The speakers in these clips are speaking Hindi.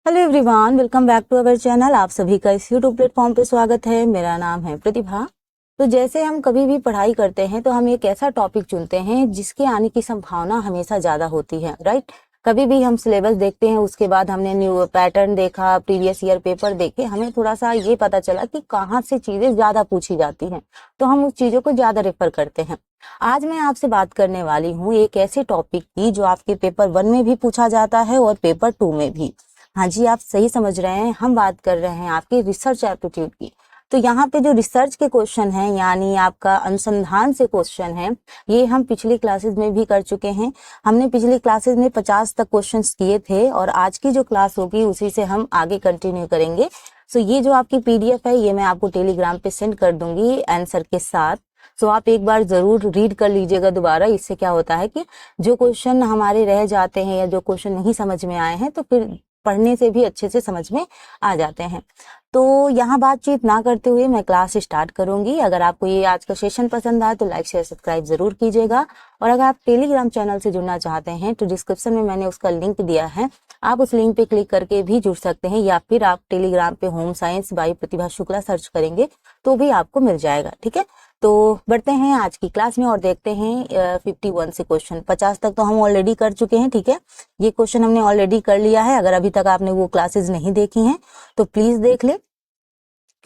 Hello everyone, welcome back to our channel. आप सभी का इस यूट्यूब प्लेटफॉर्म पे स्वागत है। मेरा नाम है प्रतिभा। तो जैसे हम कभी भी पढ़ाई करते हैं तो हम एक ऐसा टॉपिक चुनते हैं जिसके आने की संभावना हमेशा ज़्यादा होती है, राइट। कभी भी हम सिलेबस देखते हैं, उसके बाद हमने न्यू पैटर्न देखा, प्रीवियस ईयर पेपर देखे, हमें थोड़ा सा ये पता चला कि कहाँ से चीज़ें ज़्यादा पूछी जाती हैं, तो हम उस चीज़ों को ज़्यादा रेफर करते हैं। आज मैं आपसे बात करने वाली हूँ एक ऐसे टॉपिक की जो आपके पेपर 1 में भी पूछा जाता है और पेपर 2 में भी। हाँ जी, आप सही समझ रहे हैं, हम बात कर रहे हैं आपके रिसर्च एप्टीट्यूड की। तो यहाँ पे जो रिसर्च के क्वेश्चन हैं, यानी आपका अनुसंधान से क्वेश्चन है, ये हम पिछली क्लासेस में भी कर चुके हैं। हमने पिछली क्लासेस में 50 तक क्वेश्चंस किए थे और आज की जो क्लास होगी उसी से हम आगे कंटिन्यू करेंगे। सो ये जो आपकी पीडीएफ है ये मैं आपको टेलीग्राम पे सेंड कर दूंगी आंसर के साथ। सो आप एक बार जरूर रीड कर लीजिएगा दोबारा। इससे क्या होता है कि जो क्वेश्चन हमारे रह जाते हैं या जो क्वेश्चन नहीं समझ में आए हैं तो फिर पढ़ने से भी अच्छे से समझ में आ जाते हैं। तो यहाँ बातचीत ना करते हुए मैं क्लास स्टार्ट करूंगी। अगर आपको ये आज का सेशन पसंद आए तो लाइक शेयर सब्सक्राइब जरूर कीजिएगा। और अगर आप टेलीग्राम चैनल से जुड़ना चाहते हैं तो डिस्क्रिप्शन में मैंने उसका लिंक दिया है, आप उस लिंक पे क्लिक करके भी जुड़ सकते हैं, या फिर आप टेलीग्राम पे home science by Pratibha Shukla search करेंगे तो भी आपको मिल जाएगा। ठीक है, तो बढ़ते हैं आज की क्लास में और देखते हैं 51 से क्वेश्चन। 50 तक तो हम ऑलरेडी कर चुके हैं। ठीक है, ये क्वेश्चन हमने ऑलरेडी कर लिया है। अगर अभी तक आपने वो क्लासेस नहीं देखी हैं तो प्लीज देख ले,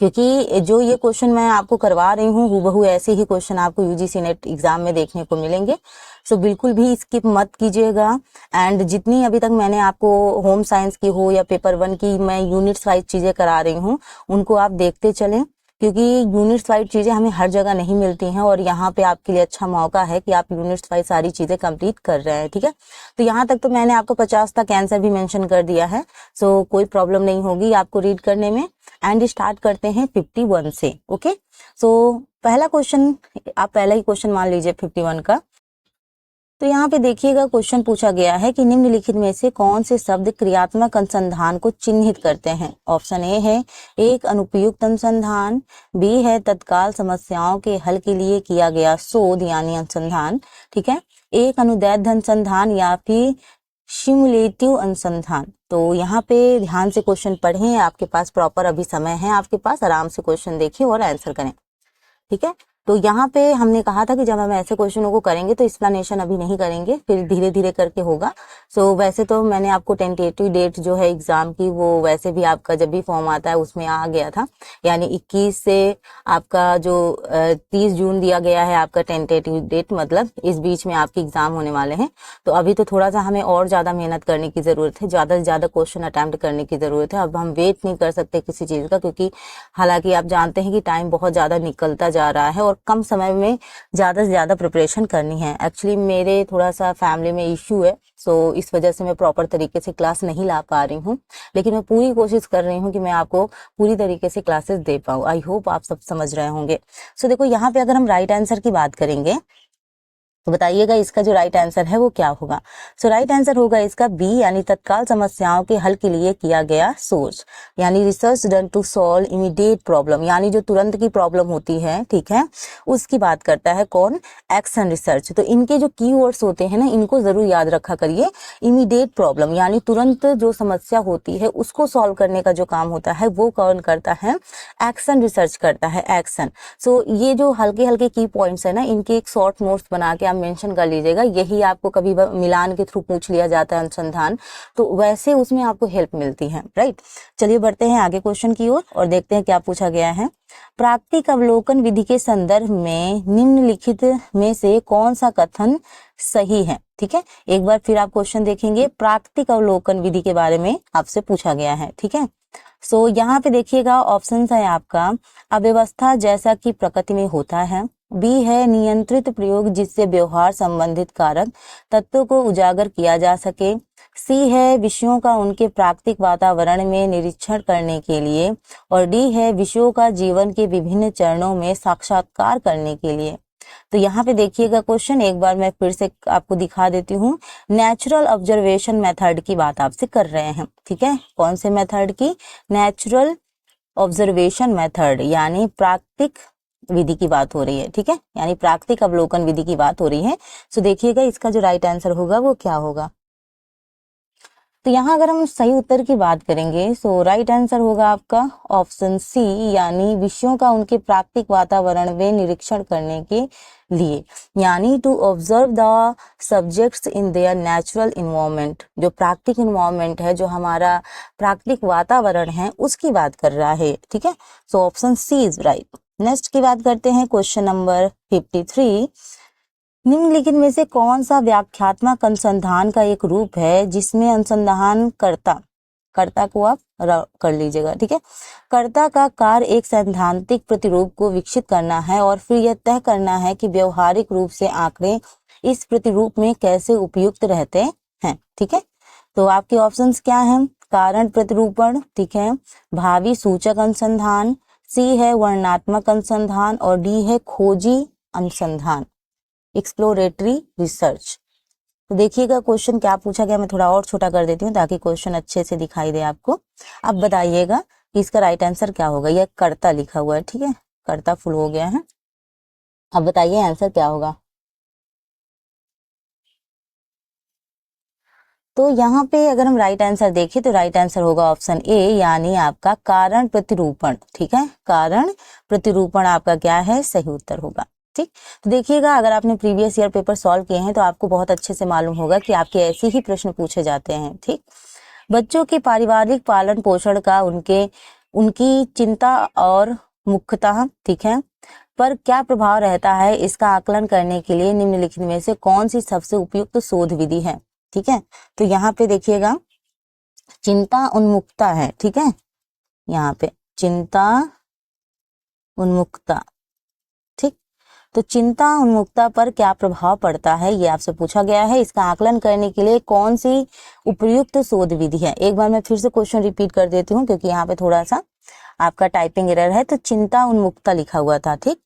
क्योंकि जो ये क्वेश्चन मैं आपको करवा रही हूँ हूबहू ऐसे ही क्वेश्चन आपको यूजीसी नेट एग्जाम में देखने को मिलेंगे। सो बिल्कुल भी स्किप मत कीजिएगा। एंड जितनी अभी तक मैंने आपको होम साइंस की हो या पेपर 1 की मैं यूनिट्स वाइज चीजें करा रही हूँ उनको आप देखते चलें, क्योंकि यूनिट्स वाइज चीजें हमें हर जगह नहीं मिलती हैं और यहाँ पे आपके लिए अच्छा मौका है कि आप यूनिट्स वाइज सारी चीजें कंप्लीट कर रहे हैं। ठीक है, तो यहाँ तक तो मैंने आपको 50 तक आंसर भी मेंशन कर दिया है। सो कोई प्रॉब्लम नहीं होगी आपको रीड करने में। एंड स्टार्ट करते हैं 51 से। ओके, सो पहला क्वेश्चन, आप पहला ही क्वेश्चन मान लीजिए 51 का। तो यहाँ पे देखिएगा क्वेश्चन पूछा गया है कि निम्नलिखित में से कौन से शब्द क्रियात्मक अनुसंधान को चिन्हित करते हैं। ऑप्शन ए है एक अनुपयुक्त अनुसंधान, बी है तत्काल समस्याओं के हल के लिए किया गया शोध यानी अनुसंधान, ठीक है, एक अनुदैर्ध्य अनुसंधान, या फिर सिमुलेटिव अनुसंधान। तो यहाँ पे ध्यान से क्वेश्चन पढ़ें, आपके पास प्रॉपर अभी समय है, आपके पास आराम से क्वेश्चन देखिए और आंसर करें। ठीक है, तो यहाँ पे हमने कहा था कि जब हम ऐसे क्वेश्चनों को करेंगे तो एक्सप्लेनेशन अभी नहीं करेंगे, फिर धीरे धीरे करके होगा। सो वैसे तो मैंने आपको टेंटेटिव डेट जो है एग्जाम की वो वैसे भी आपका जब भी फॉर्म आता है उसमें आ गया था, यानी 21 से आपका जो 30 जून दिया गया है आपका टेंटेटिव डेट, मतलब इस बीच में आपके एग्जाम होने वाले हैं। तो अभी तो थोड़ा सा हमें और ज्यादा मेहनत करने की जरूरत है, ज्यादा से ज्यादा क्वेश्चन अटेम्प्ट करने की जरूरत है। अब हम वेट नहीं कर सकते किसी चीज का, क्योंकि हालांकि आप जानते हैं कि टाइम बहुत ज्यादा निकलता जा रहा है और कम समय में ज्यादा से ज्यादा प्रिपरेशन करनी है। एक्चुअली मेरे थोड़ा सा फैमिली में इश्यू है, सो इस वजह से मैं प्रॉपर तरीके से क्लास नहीं ला पा रही हूँ, लेकिन मैं पूरी कोशिश कर रही हूँ कि मैं आपको पूरी तरीके से क्लासेस दे पाऊँ। आई होप आप सब समझ रहे होंगे। सो देखो यहाँ पे अगर हम राइट आंसर की बात करेंगे तो बताइएगा इसका जो राइट आंसर है वो क्या होगा। सो राइट आंसर होगा इसका बी, यानी तत्काल समस्याओं के हल के लिए किया गया सोच, यानी research done to solve immediate problem, यानी जो तुरंत की प्रॉब्लम होती है, ठीक है, उसकी बात करता है कौन, एक्शन रिसर्च। तो इनके जो कीवर्ड्स होते हैं ना, इनको जरूर याद रखा करिए। इमीडिएट प्रॉब्लम यानी तुरंत जो समस्या होती है उसको सॉल्व करने का जो काम होता है वो कौन करता है, एक्शन रिसर्च करता है, एक्शन। सो ये जो हल्के हल्के की पॉइंट्स है ना, इनके एक शॉर्ट नोट्स बना के आप मेंशन कर लीजिएगा। यही आपको कभी मिलान के थ्रू पूछ लिया जाता है अनुसंधान, तो वैसे उसमें आपको हेल्प मिलती है, राइट। चलिए बढ़ते हैं आगे क्वेश्चन की ओर और देखते हैं क्या पूछा गया है। प्राकृतिक अवलोकन विधि के संदर्भ में निम्नलिखित में से कौन सा कथन सही है। ठीक है, एक बार फिर आप क्वेश्चन देखेंगे, प्राकृतिक अवलोकन विधि के बारे में आपसे पूछा गया है। ठीक है, सो यहाँ पे देखिएगा ऑप्शन है आपका अव्यवस्था जैसा कि प्रकृति में होता है, बी है नियंत्रित प्रयोग जिससे व्यवहार संबंधित कारक तत्वों को उजागर किया जा सके, सी है विषयों का उनके प्राकृतिक वातावरण में निरीक्षण करने के लिए, और डी है विषयों का जीवन के विभिन्न चरणों में साक्षात्कार करने के लिए। तो यहाँ पे देखिएगा क्वेश्चन एक बार मैं फिर से आपको दिखा देती हूँ। नेचुरल ऑब्जर्वेशन मेथड की बात आपसे कर रहे हैं। ठीक है, कौन से मेथड की, नेचुरल ऑब्जर्वेशन मेथड, यानी प्राकृतिक विधि की बात हो रही है। ठीक है, यानी प्राकृतिक अवलोकन विधि की बात हो रही है। सो देखिएगा इसका जो राइट आंसर होगा वो क्या होगा। तो यहाँ अगर हम सही उत्तर की बात करेंगे सो राइट आंसर होगा आपका ऑप्शन सी, यानी विषयों का उनके प्राकृतिक वातावरण में निरीक्षण करने के लिए, यानी to observe the subjects in their natural environment. जो प्राकृतिक इन्वायरमेंट है, जो हमारा प्राकृतिक वातावरण है, उसकी बात कर रहा है। ठीक है, so option C is right. Next की बात करते हैं, क्वेश्चन नंबर 53। निम्नलिखित में से कौन सा व्याख्यात्मक अनुसंधान का एक रूप है जिसमें अनुसंधान कर्ता को आप कर लीजिएगा। ठीक है, कर्ता का कार्य एक सैद्धांतिक प्रतिरूप को विकसित करना है और फिर यह तय करना है कि व्यवहारिक रूप से आंकड़े इस प्रतिरूप में कैसे उपयुक्त रहते हैं। ठीक है, तो आपके ऑप्शंस क्या हैं? कारण प्रतिरूपण, ठीक है, भावी सूचक अनुसंधान, सी है वर्णनात्मक अनुसंधान और डी है खोजी अनुसंधान, एक्सप्लोरेटरी रिसर्च। तो देखिएगा क्वेश्चन क्या पूछा गया, मैं थोड़ा और छोटा कर देती हूँ ताकि क्वेश्चन अच्छे से दिखाई दे आपको। अब बताइएगा कि इसका राइट आंसर क्या होगा। यह कर्ता लिखा हुआ है, ठीक है, कर्ता फुल हो गया है। अब बताइए आंसर क्या होगा। तो यहाँ पे अगर हम राइट आंसर देखें तो राइट आंसर होगा ऑप्शन ए, यानी आपका कारण प्रतिरूपण। ठीक है, कारण प्रतिरूपण आपका क्या है, सही उत्तर होगा। ठीक, तो देखिएगा अगर आपने प्रीवियस ईयर पेपर सॉल्व किए हैं तो आपको बहुत अच्छे से मालूम होगा कि आपके ऐसे ही प्रश्न पूछे जाते हैं। ठीक, बच्चों के पारिवारिक पालन पोषण का उनकी चिंता और मुख्यतः, ठीक है, पर क्या प्रभाव रहता है, इसका आकलन करने के लिए निम्नलिखित में से कौन सी सबसे उपयुक्त शोध विधि है। ठीक है, तो यहाँ पे देखिएगा चिंता उन्मुखता है। ठीक है, यहाँ पे चिंता उन्मुखता, ठीक, तो चिंता उन्मुखता पर क्या प्रभाव पड़ता है ये आपसे पूछा गया है। इसका आकलन करने के लिए कौन सी उपयुक्त शोध विधि है। एक बार मैं फिर से क्वेश्चन रिपीट कर देती हूँ क्योंकि यहाँ पे थोड़ा सा आपका टाइपिंग एरर है। तो चिंता उन्मुखता लिखा हुआ था, ठीक,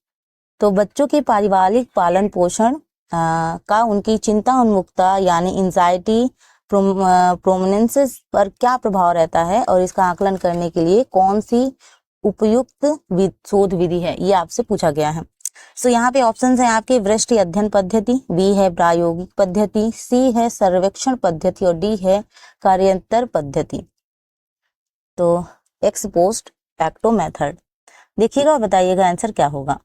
तो बच्चों के पारिवारिक पालन पोषण का उनकी चिंता उन्मुखता यानी एंजाइटी प्रोमिनेंस पर क्या प्रभाव रहता है और इसका आकलन करने के लिए कौन सी उपयुक्त शोध विधि है, ये आपसे पूछा गया है। सो यहाँ पे ऑप्शंस हैं आपके वृष्टि अध्ययन पद्धति, बी है प्रायोगिक पद्धति, सी है सर्वेक्षण पद्धति और डी है कार्यांतर पद्धति। तो एक्स पोस्ट फैक्टो मेथड। देखिएगा, बताइएगा आंसर क्या होगा।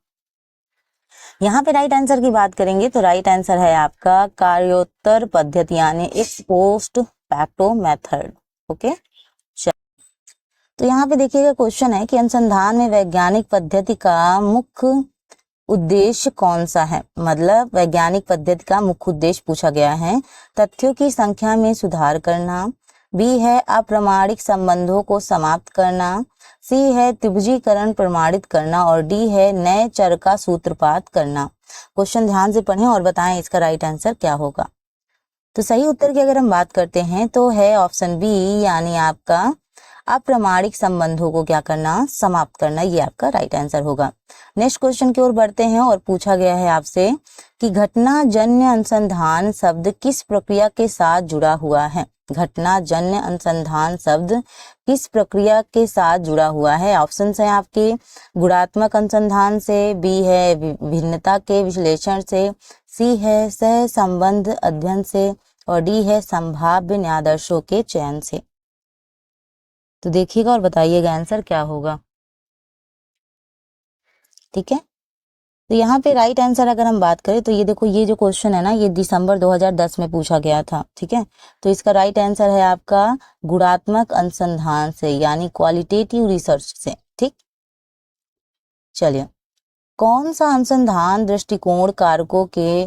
यहाँ पे राइट आंसर की बात करेंगे तो राइट आंसर है आपका कार्योत्तर पद्धति यानी x post facto method. Okay, तो यहाँ पे देखिएगा क्वेश्चन है कि अनुसंधान में वैज्ञानिक पद्धति का मुख्य उद्देश्य कौन सा है। मतलब वैज्ञानिक पद्धति का मुख्य उद्देश्य पूछा गया है। तथ्यों की संख्या में सुधार करना, बी है अप्रामाणिक संबंधों को समाप्त करना, सी है त्रिभुजीकरण प्रमाणित करना और डी है नए चर का सूत्रपात करना। क्वेश्चन ध्यान से पढ़ें और बताएं इसका राइट आंसर क्या होगा। तो सही उत्तर की अगर हम बात करते हैं तो है ऑप्शन बी, यानी आपका अप्रामाणिक संबंधों को क्या करना, समाप्त करना, ये आपका राइट आंसर होगा। नेक्स्ट क्वेश्चन की ओर बढ़ते हैं और पूछा गया है आपसे कि घटना जन्य अनुसंधान शब्द किस प्रक्रिया के साथ जुड़ा हुआ है। घटना जन्य अनुसंधान शब्द किस प्रक्रिया के साथ जुड़ा हुआ है। ऑप्शंस हैं आपके गुणात्मक अनुसंधान से, बी है भिन्नता के विश्लेषण से, सी है सह संबंध अध्ययन से और डी है संभाव्य न्यायादर्शों के चयन से। तो देखिएगा और बताइएगा आंसर क्या होगा। ठीक है, तो यहाँ पे राइट आंसर अगर हम बात करें तो ये देखो, ये जो क्वेश्चन है ना, ये दिसंबर 2010 में पूछा गया था। ठीक है, तो इसका राइट आंसर है आपका गुणात्मक अनुसंधान से यानी क्वालिटेटिव रिसर्च से। ठीक, चलिए, कौन सा अनुसंधान दृष्टिकोण कारकों के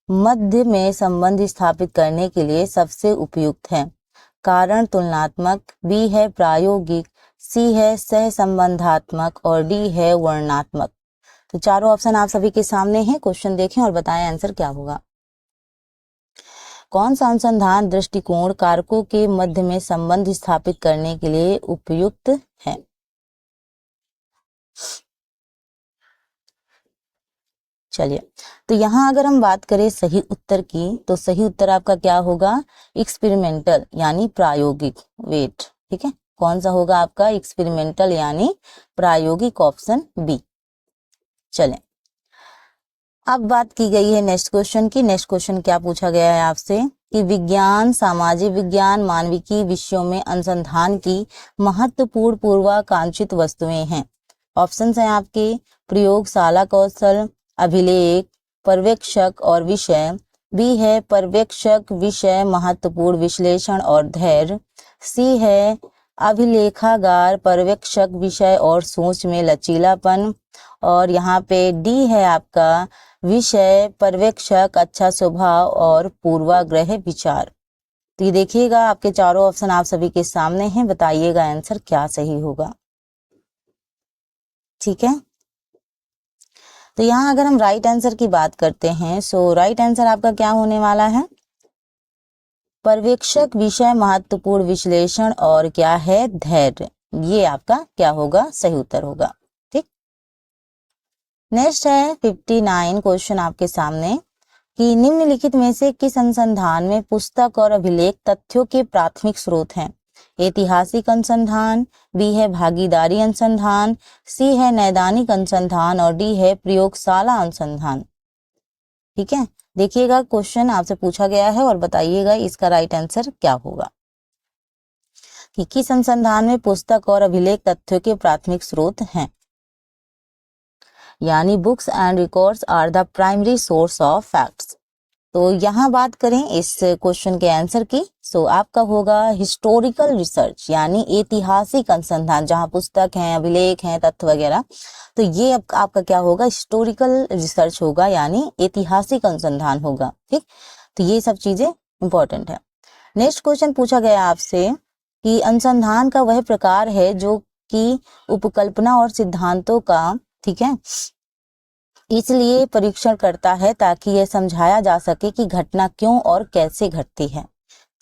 मध्य में संबंध स्थापित करने के लिए सबसे उपयुक्त है। कारण तुलनात्मक, बी है प्रायोगिक, सी है सह संबंधात्मक और डी है वर्णनात्मक। तो चारों ऑप्शन आप सभी के सामने हैं। क्वेश्चन देखें और बताएं आंसर क्या होगा। कौन सा अनुसंधान दृष्टिकोण कारकों के मध्य में संबंध स्थापित करने के लिए उपयुक्त है। चलिए, तो यहाँ अगर हम बात करें सही उत्तर की तो सही उत्तर आपका क्या होगा, एक्सपेरिमेंटल यानी प्रायोगिक। वेट, ठीक है, कौन सा होगा आपका, एक्सपेरिमेंटल यानी प्रायोगिक, ऑप्शन बी। चलें, अब बात की गई है नेक्स्ट क्वेश्चन की। नेक्स्ट क्वेश्चन क्या पूछा गया है आपसे कि विज्ञान, सामाजिक विज्ञान, मानविकी विषयों में अनुसंधान की महत्वपूर्ण पूर्वाकांक्षित वस्तुएं हैं। ऑप्शंस हैं आपके प्रयोगशाला कौशल, अभिलेख, पर्यवेक्षक और विषय। बी है पर्यवेक्षक, विषय, महत्वपूर्ण विश्लेषण और धैर्य। सी है अभिलेखागार, पर्यवेक्षक, विषय और सोच में लचीलापन। और यहाँ पे डी है आपका विषय, पर्यवेक्षक, अच्छा स्वभाव और पूर्वाग्रह विचार। तो ये देखिएगा आपके चारों ऑप्शन आप सभी के सामने हैं, बताइएगा आंसर क्या सही होगा। ठीक है, तो यहाँ अगर हम राइट आंसर की बात करते हैं, सो राइट आंसर आपका क्या होने वाला है, पर्यवेक्षक, विषय, महत्वपूर्ण विश्लेषण और क्या है, धैर्य। ये आपका क्या होगा, सही उत्तर होगा। ठीक, नेक्स्ट है 59 क्वेश्चन आपके सामने कि निम्नलिखित में से किस अनुसंधान में पुस्तक और अभिलेख तथ्यों के प्राथमिक स्रोत हैं। ऐतिहासिक अनुसंधान, बी है भागीदारी अनुसंधान, सी है नैदानिक अनुसंधान और डी है प्रयोगशाला अनुसंधान। ठीक है, देखिएगा क्वेश्चन आपसे पूछा गया है और बताइएगा इसका राइट आंसर क्या होगा कि किस अनुसंधान में पुस्तक और अभिलेख तथ्यों के प्राथमिक स्रोत हैं, यानी books and records are the primary source of facts. तो यहाँ बात करें इस क्वेश्चन के आंसर की, सो आपका होगा हिस्टोरिकल रिसर्च, यानी ऐतिहासिक अनुसंधान, जहाँ पुस्तक हैं, अभिलेख हैं, तथ्य वगैरह। तो ये आपका क्या होगा, हिस्टोरिकल रिसर्च होगा, यानी ऐतिहासिक अनुसंधान होगा। ठीक, तो ये सब चीजें इंपॉर्टेंट है। नेक्स्ट क्वेश्चन पूछा गया आपसे कि अनुसंधान का वह प्रकार है जो कि उपकल्पना और सिद्धांतों का, ठीक है, इसलिए परीक्षण करता है ताकि यह समझाया जा सके कि घटना क्यों और कैसे घटती है।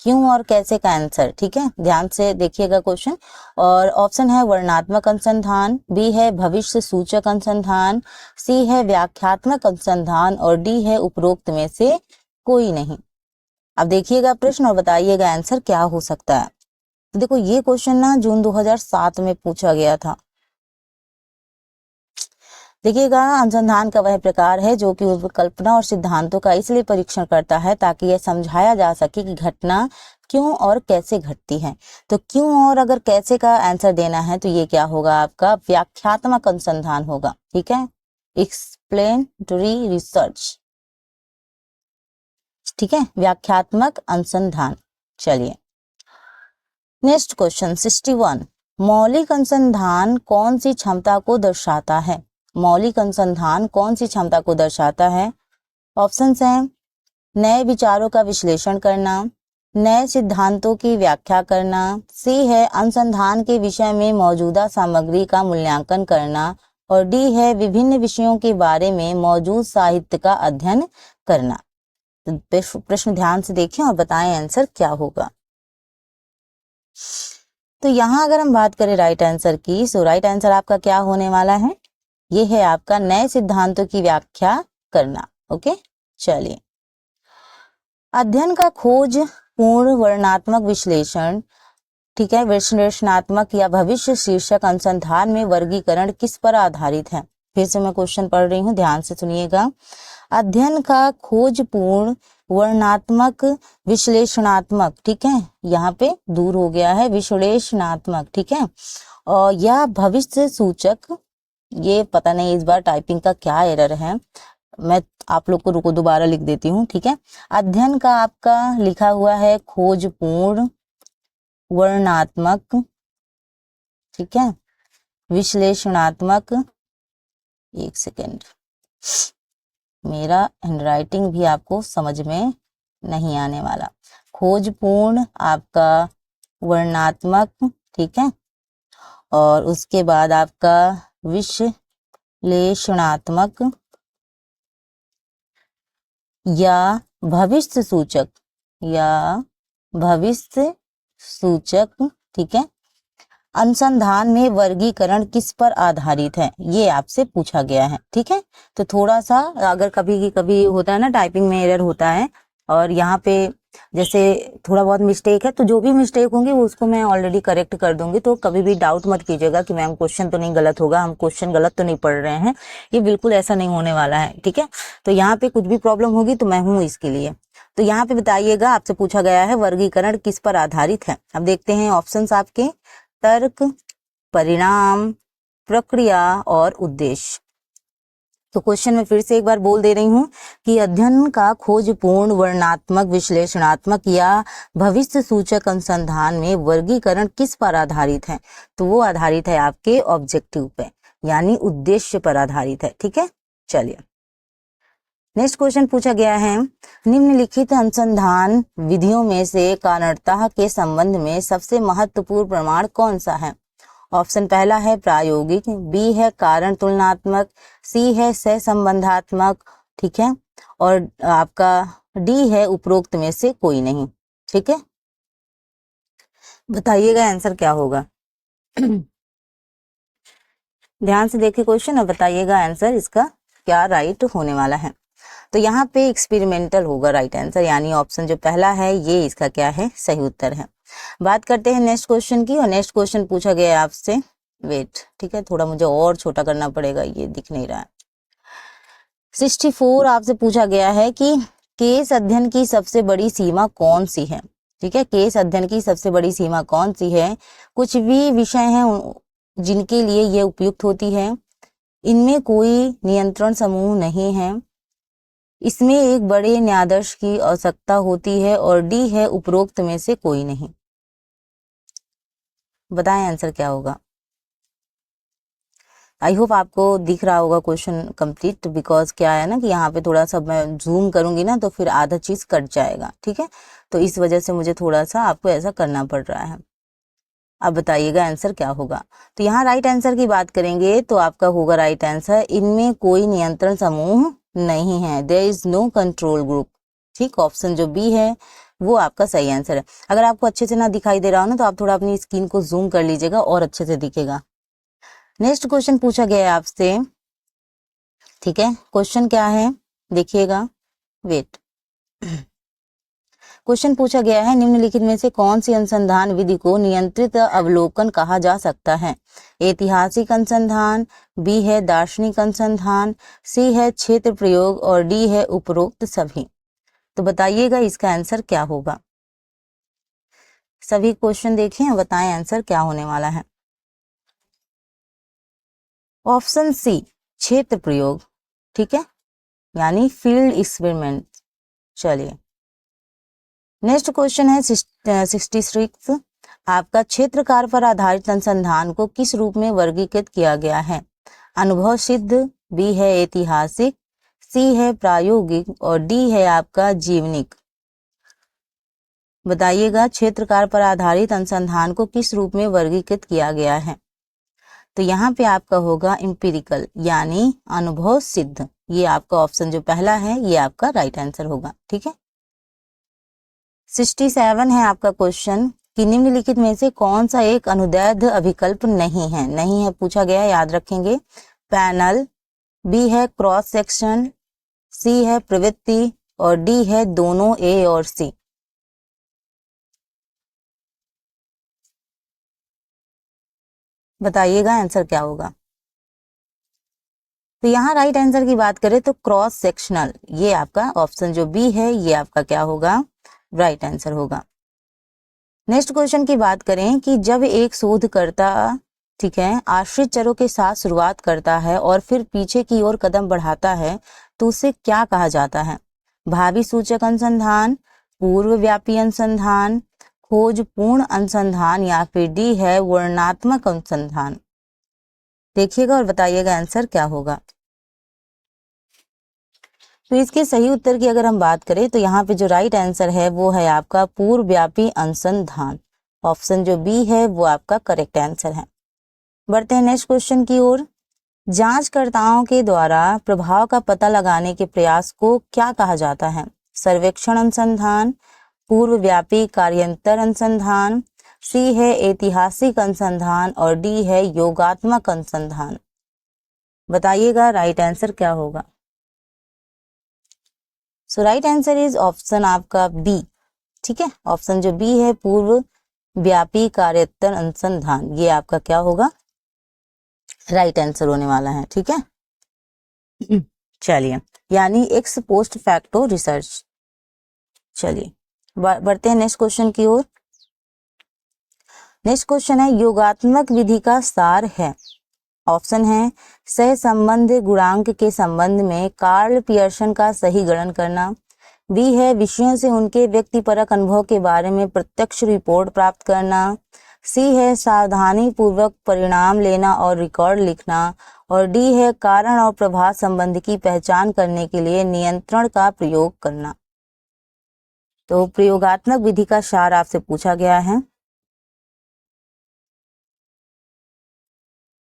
क्यों और कैसे का आंसर, ठीक है, ध्यान से देखिएगा क्वेश्चन। और ऑप्शन है वर्णनात्मक अनुसंधान, बी है भविष्य सूचक अनुसंधान, सी है व्याख्यात्मक अनुसंधान और डी है उपरोक्त में से कोई नहीं। अब देखिएगा प्रश्न और बताइएगा आंसर क्या हो सकता है। तो देखो ये क्वेश्चन ना जून 2007 में पूछा गया था। देखिएगा, अनुसंधान का वह प्रकार है जो कि उपकल्पना और सिद्धांतों का इसलिए परीक्षण करता है ताकि यह समझाया जा सके कि घटना क्यों और कैसे घटती है। तो क्यों और अगर कैसे का आंसर देना है तो ये क्या होगा, आपका व्याख्यात्मक अनुसंधान होगा। ठीक है, एक्सप्लेनेटरी रिसर्च, ठीक है, व्याख्यात्मक अनुसंधान। चलिए नेक्स्ट क्वेश्चन 61, मौलिक अनुसंधान कौन सी क्षमता को दर्शाता है। मौलिक अनुसंधान कौन सी क्षमता को दर्शाता है। ऑप्शंस हैं नए विचारों का विश्लेषण करना, नए सिद्धांतों की व्याख्या करना, सी है अनुसंधान के विषय में मौजूदा सामग्री का मूल्यांकन करना और डी है विभिन्न विषयों के बारे में मौजूद साहित्य का अध्ययन करना। तो प्रश्न ध्यान से देखें और बताएं आंसर क्या होगा। तो यहाँ अगर हम बात करें राइट आंसर की, सो राइट आंसर आपका क्या होने वाला है, ये है आपका नए सिद्धांतों की व्याख्या करना। ओके, चलिए अध्ययन का खोज पूर्ण वर्णनात्मक विश्लेषण, ठीक है, विश्लेषणात्मक या भविष्य शीर्षक अनुसंधान में वर्गीकरण किस पर आधारित है। फिर से मैं क्वेश्चन पढ़ रही हूँ, ध्यान से सुनिएगा। अध्ययन का खोज पूर्ण वर्णनात्मक विश्लेषणात्मक, ठीक है, यहाँ पे दूर हो गया है विश्लेषणात्मक, ठीक है, और यह भविष्य सूचक, ये पता नहीं इस बार टाइपिंग का क्या एरर है, मैं आप लोग को रुको दोबारा लिख देती हूँ। ठीक है, अध्ययन का आपका लिखा हुआ है खोजपूर्ण वर्णनात्मक, ठीक है, विश्लेषणात्मक, एक सेकेंड, मेरा हैंडराइटिंग भी आपको समझ में नहीं आने वाला। खोजपूर्ण आपका वर्णनात्मक, ठीक है, और उसके बाद आपका विश्लेषणात्मक या भविष्य सूचक, या भविष्य सूचक, ठीक है, अनुसंधान में वर्गीकरण किस पर आधारित है, ये आपसे पूछा गया है। ठीक है, तो थोड़ा सा अगर कभी कभी होता है ना टाइपिंग में एरर होता है और यहाँ पे जैसे थोड़ा बहुत मिस्टेक है, तो जो भी मिस्टेक होंगी वो उसको मैं ऑलरेडी करेक्ट कर दूंगी। तो कभी भी डाउट मत कीजिएगा कि मैम क्वेश्चन तो नहीं गलत होगा, हम क्वेश्चन गलत तो नहीं पढ़ रहे हैं, ये बिल्कुल ऐसा नहीं होने वाला है। ठीक है, तो यहाँ पे कुछ भी प्रॉब्लम होगी तो मैं हूँ इसके लिए। तो यहाँ पे बताइएगा, आपसे पूछा गया है वर्गीकरण किस पर आधारित है। अब देखते हैं ऑप्शंस आपके, तर्क, परिणाम, प्रक्रिया और उद्देश्य। तो क्वेश्चन में फिर से एक बार बोल दे रही हूँ कि अध्ययन का खोजपूर्ण, वर्णनात्मक, विश्लेषणात्मक या भविष्य सूचक अनुसंधान में वर्गीकरण किस पर आधारित है। तो वो आधारित है आपके ऑब्जेक्टिव पे, यानी उद्देश्य पर आधारित है। ठीक है, चलिए नेक्स्ट क्वेश्चन पूछा गया है, निम्नलिखित अनुसंधान विधियों में से कारणता के संबंध में सबसे महत्वपूर्ण प्रमाण कौन सा है। ऑप्शन पहला है प्रायोगिक, बी है कारण तुलनात्मक, सी है सहसंबंधात्मक, ठीक है, और आपका डी है उपरोक्त में से कोई नहीं। ठीक है, बताइएगा आंसर क्या होगा। ध्यान से देखिए क्वेश्चन और बताइएगा आंसर इसका क्या राइट होने वाला है। तो यहाँ पे एक्सपेरिमेंटल होगा राइट आंसर, यानी ऑप्शन जो पहला है ये इसका क्या है, सही उत्तर है। बात करते हैं नेक्स्ट क्वेश्चन की, और नेक्स्ट क्वेश्चन पूछा गया है आपसे, वेट, ठीक है, थोड़ा मुझे और छोटा करना पड़ेगा, ये दिख नहीं रहा है। 64 आपसे पूछा गया है कि केस अध्ययन की सबसे बड़ी सीमा कौन सी है। ठीक है, केस अध्ययन की सबसे बड़ी सीमा कौन सी है। कुछ भी विषय हैं जिनके लिए ये उपयुक्त होती है, इनमें कोई नियंत्रण समूह नहीं है, इसमें एक बड़े न्यायाधीश की आवश्यकता होती है, और डी है उपरोक्त में से कोई नहीं। बताएं आंसर क्या होगा। आई होप आपको दिख रहा होगा क्वेश्चन कंप्लीट, बिकॉज क्या है ना कि यहाँ पे थोड़ा सा मैं जूम करूंगी ना तो फिर आधा चीज कट जाएगा। ठीक है, तो इस वजह से मुझे थोड़ा सा आपको ऐसा करना पड़ रहा है। अब बताइएगा आंसर क्या होगा। तो यहाँ राइट आंसर की बात करेंगे तो आपका होगा राइट आंसर, इनमें कोई नियंत्रण समूह नहीं है, there is no control group. ठीक, ऑप्शन जो बी है वो आपका सही आंसर है। अगर आपको अच्छे से ना दिखाई दे रहा हो ना तो आप थोड़ा अपनी स्क्रीन को जूम कर लीजिएगा और अच्छे से दिखेगा। नेक्स्ट क्वेश्चन पूछा गया है आपसे, ठीक है, क्वेश्चन क्या है देखिएगा, वेट। क्वेश्चन पूछा गया है, निम्नलिखित में से कौन सी अनुसंधान विधि को नियंत्रित अवलोकन कहा जा सकता है। ऐतिहासिक अनुसंधान, बी है दार्शनिक अनुसंधान, सी है क्षेत्र प्रयोग, और डी है उपरोक्त सभी। तो बताइएगा इसका आंसर क्या होगा। सभी क्वेश्चन देखें, बताएं आंसर क्या होने वाला है। ऑप्शन सी क्षेत्र प्रयोग, ठीक है, यानी फील्ड एक्सपेरिमेंट। चलिए नेक्स्ट क्वेश्चन है 66, आपका क्षेत्रकार पर आधारित अनुसंधान को किस रूप में वर्गीकृत किया गया है। अनुभव सिद्ध, बी है ऐतिहासिक, सी है प्रायोगिक, और डी है आपका जीवनिक। बताइएगा क्षेत्रकार पर आधारित अनुसंधान को किस रूप में वर्गीकृत किया गया है। तो यहाँ पे आपका होगा एम्पिरिकल, यानी अनुभव सिद्ध। ये आपका ऑप्शन जो पहला है ये आपका राइट आंसर होगा। ठीक है, 67 है आपका क्वेश्चन कि निम्नलिखित में से कौन सा एक अनुदैर्ध्य अभिकल्प नहीं है। नहीं है पूछा गया, याद रखेंगे। पैनल, बी है क्रॉस सेक्शन, सी है प्रवृत्ति, और डी है दोनों ए और सी। बताइएगा आंसर क्या होगा। तो यहाँ राइट आंसर की बात करें तो क्रॉस सेक्शनल, ये आपका ऑप्शन जो बी है ये आपका क्या होगा, राइट आंसर होगा। नेक्स्ट क्वेश्चन की बात करें कि जब एक शोधकर्ता, ठीक है, आश्रित चरों के साथ शुरुआत करता है और फिर पीछे की ओर कदम बढ़ाता है तो उसे क्या कहा जाता है। भावी सूचक अनुसंधान, पूर्व व्यापी अनुसंधान, खोजपूर्ण अनुसंधान, या फिर डी है वर्णनात्मक अनुसंधान। देखिएगा और बताइएगा आंसर क्या होगा। तो इसके सही उत्तर की अगर हम बात करें तो यहाँ पे जो राइट आंसर है वो है आपका पूर्व व्यापी अनुसंधान। ऑप्शन जो बी है वो आपका करेक्ट आंसर है। बढ़ते हैं नेक्स्ट क्वेश्चन की ओर। जांचकर्ताओं के द्वारा प्रभाव का पता लगाने के प्रयास को क्या कहा जाता है। सर्वेक्षण अनुसंधान, पूर्व व्यापी कार्यांतर अनुसंधान, सी है ऐतिहासिक अनुसंधान, और डी है योगात्मक अनुसंधान। बताइएगा राइट आंसर क्या होगा। सो राइट आंसर इज ऑप्शन आपका बी। ठीक है, ऑप्शन जो बी है पूर्व व्यापी कार्यांतर अनुसंधान, ये आपका क्या होगा, राइट आंसर होने वाला है। ठीक है, चलिए, यानी एक्स पोस्ट फैक्टो रिसर्च। चलिए बढ़ते हैं नेक्स्ट क्वेश्चन की ओर। नेक्स्ट क्वेश्चन है योगात्मक विधि का सार है। ऑप्शन है सह संबंध गुणांक के संबंध में कार्ल पियर्सन का सही गणन करना। बी है विषयों से उनके व्यक्तिपरक अनुभव के बारे में प्रत्यक्ष रिपोर्ट प्राप्त करना। सी है सावधानी पूर्वक परिणाम लेना और रिकॉर्ड लिखना। और डी है कारण और प्रभाव संबंध की पहचान करने के लिए नियंत्रण का प्रयोग करना। तो प्रयोगात्मक विधि का सार आपसे पूछा गया है।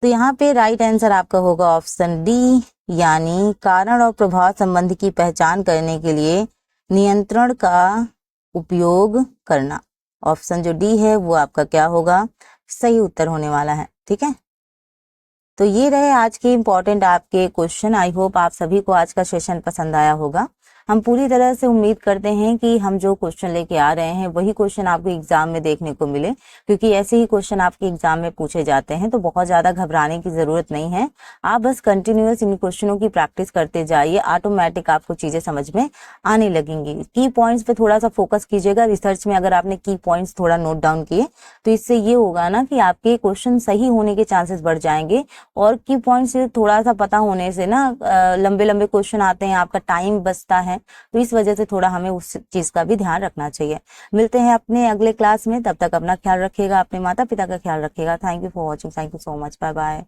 तो यहाँ पे राइट आंसर आपका होगा ऑप्शन डी, यानी कारण और प्रभाव संबंध की पहचान करने के लिए नियंत्रण का उपयोग करना। ऑप्शन जो डी है वो आपका क्या होगा, सही उत्तर होने वाला है। ठीक है, तो ये रहे आज के इम्पोर्टेंट आपके क्वेश्चन। आई होप आप सभी को आज का सेशन पसंद आया होगा। हम पूरी तरह से उम्मीद करते हैं कि हम जो क्वेश्चन लेके आ रहे हैं वही क्वेश्चन आपको एग्जाम में देखने को मिले, क्योंकि ऐसे ही क्वेश्चन आपके एग्जाम में पूछे जाते हैं। तो बहुत ज्यादा घबराने की जरूरत नहीं है, आप बस कंटिन्यूअस इन क्वेश्चनों की प्रैक्टिस करते जाइए, ऑटोमेटिक आपको चीजें समझ में आने लगेंगी। की पॉइंट्स पे थोड़ा सा फोकस कीजिएगा। रिसर्च में अगर आपने की पॉइंट्स थोड़ा नोट डाउन किए तो इससे ये होगा ना कि आपके क्वेश्चन सही होने के चांसेस बढ़ जाएंगे। और की पॉइंट्स थोड़ा सा पता होने से ना लंबे लंबे क्वेश्चन आते हैं, आपका टाइम बचता है, तो इस वजह से थोड़ा हमें उस चीज का भी ध्यान रखना चाहिए। मिलते हैं अपने अगले क्लास में, तब तक अपना ख्याल रखिएगा, अपने माता पिता का ख्याल रखिएगा। Thank you for watching, thank you so much, bye bye.